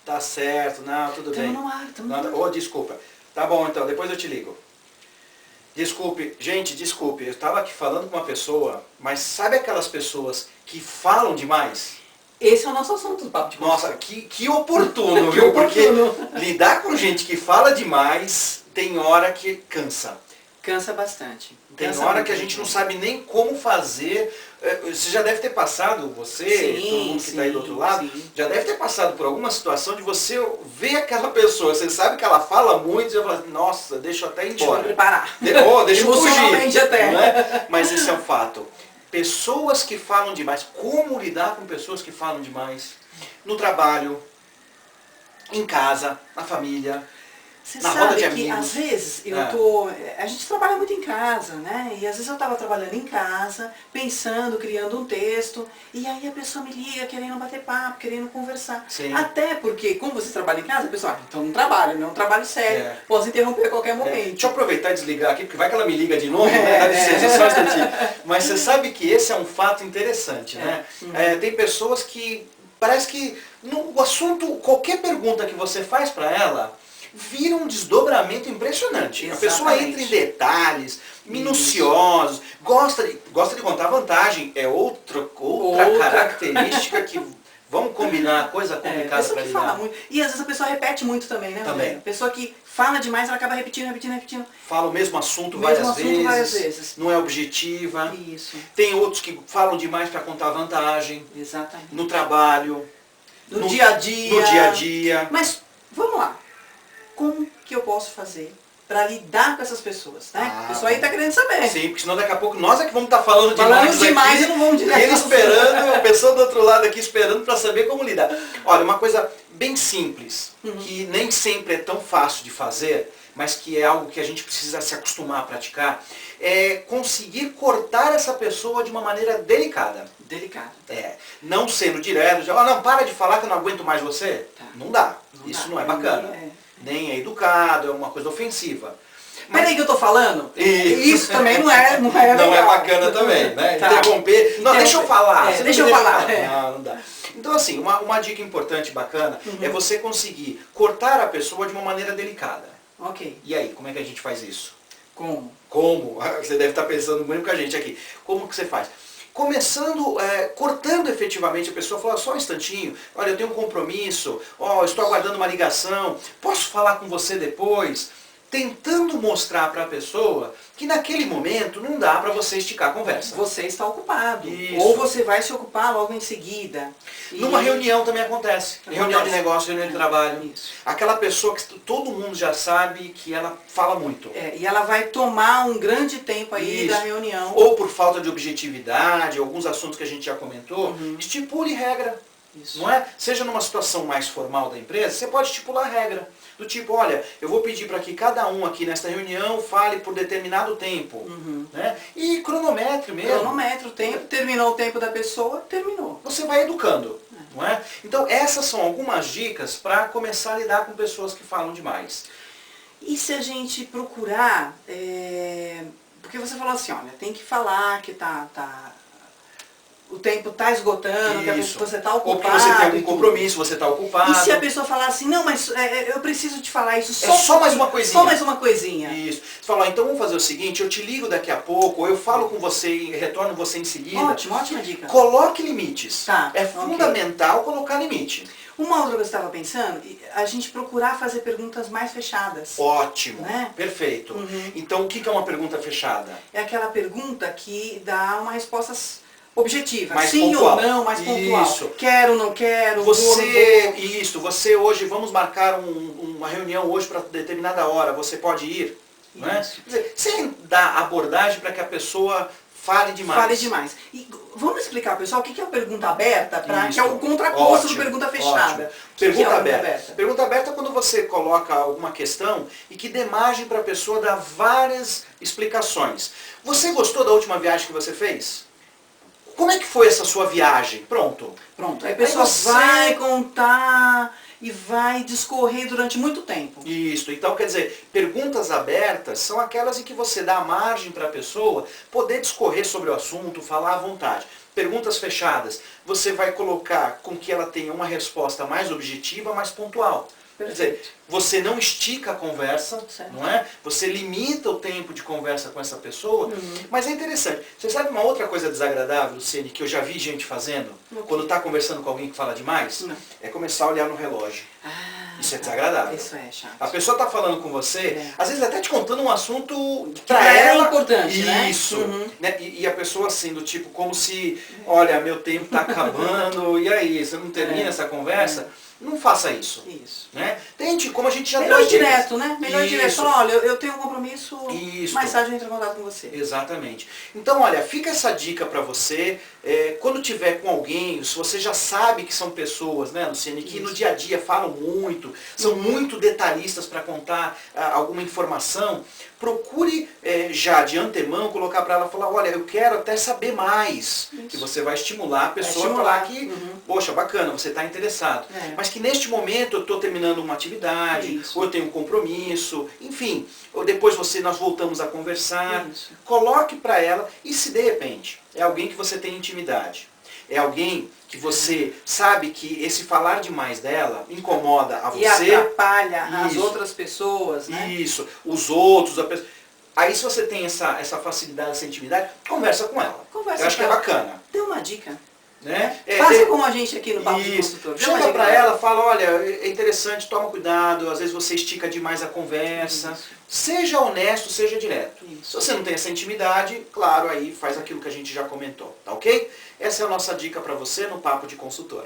Tá certo, não, tudo bem. Tamo no ar, tamo no ar. Ô, desculpa. Tá bom, então, depois eu te ligo. Desculpe, gente, desculpe. Eu estava aqui falando com uma pessoa, mas sabe aquelas pessoas que falam demais? Esse é o nosso assunto do Papo de Nossa, Consultor. que oportuno, Que viu? oportuno. Porque lidar com gente que fala demais tem hora que cansa. Cansa bastante. Tem Cansa hora muito. que a gente não sabe nem como fazer. Você já deve ter passado, você, Sim, todo mundo que está aí do outro sim, lado, sim. já deve ter passado por alguma situação de você ver aquela pessoa, você sabe que ela fala muito, e você fala, nossa, deixa eu até ir Deixa eu me embora. preparar. Deixa eu fugir. Emocionalmente até. Não é? Mas esse é um fato. Pessoas que falam demais. Como lidar com pessoas que falam demais? No trabalho, em casa, na família. Você Na roda de sabe que amigos. às vezes É. a gente trabalha muito em casa, né? E às vezes eu estava trabalhando em casa, pensando, criando um texto, e aí a pessoa me liga querendo bater papo, querendo conversar. Sim. Até porque, como você trabalha em casa, a pessoa, então não trabalho, não é um trabalho sério, É. posso interromper a qualquer momento. Deixa eu aproveitar e desligar aqui, porque vai que ela me liga de novo, né? Dá licença, só um instantinho. Mas você sabe que esse é um fato interessante, né? Tem pessoas que parece que o assunto, qualquer pergunta que você faz para ela, vira um desdobramento impressionante. Exatamente. A pessoa entra em detalhes minuciosos, gosta de contar vantagem, é outra característica que vamos combinar, coisa complicada pessoa para que fala lidar. muito. E às vezes a pessoa repete muito também, né? Também. Rogério? A pessoa que fala demais, ela acaba repetindo. Fala o mesmo assunto, Mesmo várias, assunto várias vezes, vezes. não é objetiva. Isso, Tem outros que falam demais para contar vantagem, exatamente. no trabalho, No dia a dia. No dia a dia. Mas, vamos lá. Como que eu posso fazer para lidar com essas pessoas, né? O pessoal aí tá querendo saber. Sim, porque senão daqui a pouco nós é que vamos estar falando Falando demais aqui, e não vamos direto e ele ao esperando, a pessoa do outro lado aqui esperando para saber como lidar. Olha, uma coisa bem simples, que nem sempre é tão fácil de fazer, mas que é algo que a gente precisa se acostumar a praticar, é conseguir cortar essa pessoa de uma maneira delicada. Delicado. Não sendo direto, já, não, para de falar que eu não aguento mais você. Tá. Não dá. Não Isso dá. não é bacana. Nem é educado, é uma coisa ofensiva. Peraí que eu tô falando? Isso. Isso também não é legal. Não é bacana também, né? Tá. Interromper. Não, deixa eu falar. Você deixa não eu deixa falar. Não, não dá. Então assim, uma dica importante, bacana, é você conseguir cortar a pessoa de uma maneira delicada. Ok. E aí, como é que a gente faz isso? Como? Como? Você deve estar pensando muito com a gente aqui. Como que você faz? Começando, cortando efetivamente a pessoa, fala só um instantinho, olha, eu tenho um compromisso, estou aguardando uma ligação, posso falar com você depois? Tentando mostrar para a pessoa que naquele momento não dá para você esticar a conversa. Você está ocupado. Isso. Ou você vai se ocupar logo em seguida. Numa reunião também acontece. Reunião de negócio, reunião de trabalho. Isso. Aquela pessoa que todo mundo já sabe que ela fala muito. E ela vai tomar um grande tempo aí Isso. da reunião. Ou por falta de objetividade, alguns assuntos que a gente já comentou, estipule regra. Isso. Não é? Seja numa situação mais formal da empresa, você pode estipular regra. Do tipo, olha, eu vou pedir para que cada um aqui nesta reunião fale por determinado tempo. Né? E cronometre mesmo. Cronometra o tempo, terminou o tempo da pessoa, terminou. Você vai educando. Não é? Então essas são algumas dicas para começar a lidar com pessoas que falam demais. E se a gente procurar, porque você falou assim, olha, tem que falar que o tempo está esgotando, que você está ocupado. Ou que você tem algum compromisso, você está ocupado. E se a pessoa falar assim, não, mas eu preciso te falar isso só mais uma coisinha. Só mais uma coisinha. Isso. Você fala, então vamos fazer o seguinte, eu te ligo daqui a pouco, ou eu falo com você e retorno você em seguida. Ótima dica. Coloque limites. Tá, é fundamental colocar limite. Uma outra coisa que eu estava pensando, a gente procurar fazer perguntas mais fechadas. Ótimo, né? Perfeito. Então o que é uma pergunta fechada? É aquela pergunta que dá uma resposta objetiva, mais sim pontual. ou não, mais pontual. Isso. Quero, não quero, Você hoje, vamos marcar uma reunião hoje para determinada hora, você pode ir? Né? Quer dizer, sem dar abordagem para que a pessoa fale demais. Fale demais. E vamos explicar, pessoal, o que é a pergunta aberta, que é o contraposto do pergunta fechada. Pergunta aberta. Pergunta aberta é quando você coloca alguma questão e que dê margem para a pessoa dar várias explicações. Você gostou da última viagem que você fez? Como é que foi essa sua viagem? Pronto. Aí a pessoa vai contar e vai discorrer durante muito tempo. Isso. Então, quer dizer, perguntas abertas são aquelas em que você dá margem para a pessoa poder discorrer sobre o assunto, falar à vontade. perguntas fechadas, você vai colocar com que ela tenha uma resposta mais objetiva, mais pontual. Quer dizer, você não estica a conversa, certo. Não é? Você limita o tempo de conversa com essa pessoa, mas é interessante. Você sabe uma outra coisa desagradável, Luciene, que eu já vi gente fazendo, quando está conversando com alguém que fala demais? Não. É começar a olhar no relógio. Isso é desagradável. Isso é chato. A pessoa está falando com você, às vezes até te contando um assunto que para ela é importante, isso, né? E a pessoa assim, do tipo, como se, olha, meu tempo está acabando, e aí, você não termina essa conversa? Não faça isso. Isso. Né? Tente, como a gente já melhor direto, né? Melhor isso. direto. Falar, olha, eu tenho um compromisso, isso. mais tarde eu entro em contato com você. Exatamente. Então, olha, fica essa dica para você. Quando tiver com alguém, se você já sabe que são pessoas, né, Luciene, que no dia a dia falam muito, são muito detalhistas para contar alguma informação, procure já de antemão colocar para ela, falar, olha, eu quero até saber mais. Isso. Que você vai estimular a pessoa a falar que, poxa, bacana, você está interessado. Mas que neste momento eu estou terminando uma atividade, ou eu tenho um compromisso, enfim, ou depois nós voltamos a conversar. Isso. Coloque para ela, e se de repente é alguém que você tem intimidade, é alguém que você sabe que esse falar demais dela incomoda a você. E atrapalha as outras pessoas, né? Isso, os outros, a pessoa. Aí se você tem essa facilidade, essa intimidade, conversa com ela. Eu acho que é bacana. Dê uma dica. Né? Faça como a gente aqui no Papo de Consultor. Chega para ela, fala, olha, é interessante, toma cuidado, às vezes você estica demais a conversa. Isso. Seja honesto, seja direto. Isso. Se você não tem essa intimidade, claro, aí faz aquilo que a gente já comentou, tá ok? Essa é a nossa dica para você no Papo de Consultor.